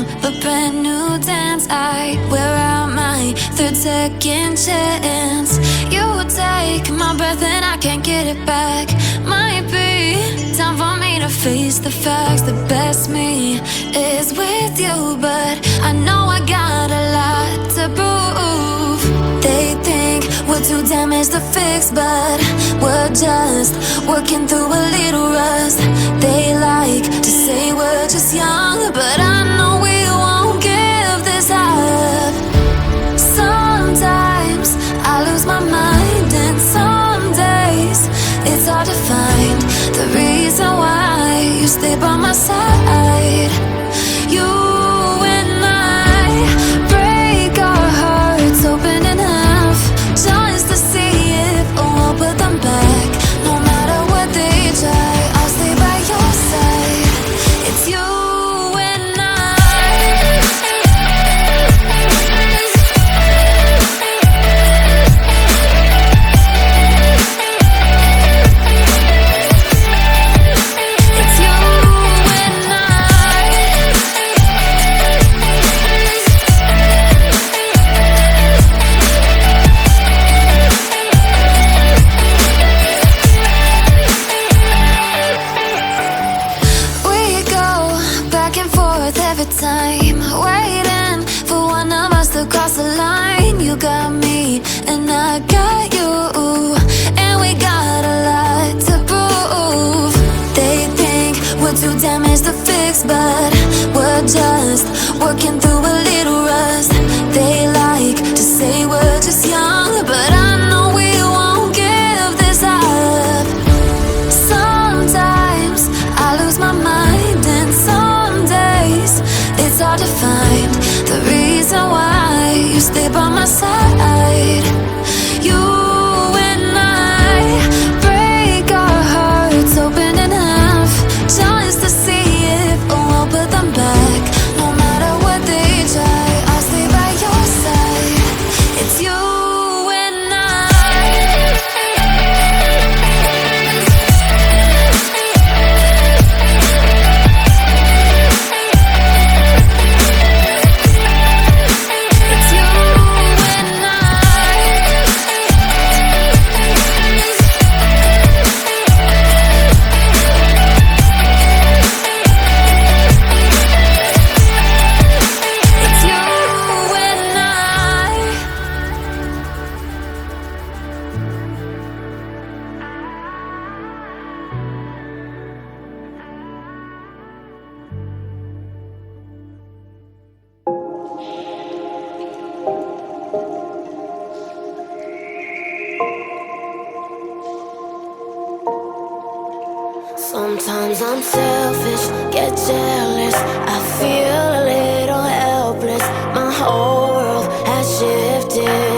a brand new dance. I wear out my third second chance. You take my breath and I can't get it back. Might be time for me to face the facts. The best me is with you, but I know I got a lot to prove. They think we're too damaged to fix, but we're just working through a little rust. They like to say we're just young, but I know we won't give this up. Sometimes I lose my mind, and some days it's hard to find the reason why you stay by my side. You and I break our hearts open in half, just to see if we'll put them back. No matter what they try, I'll stay by your side. It's you and time, waiting for one of us to cross the line. You got me and I got you, and we got a lot to prove. They think we're too damaged to fix, but we're just working through a little rust. They like to say we're just young, but I know we won't give this up. Sometimes I lose my mind, and some days it's hard to find the reason why you stay by my side. You and I break our hearts open in half, just to see if we'll put them back. No matter what they try, I'll stay by your side. It's you and I. Sometimes I'm selfish, get jealous. I feel a little helpless. My whole world has shifted.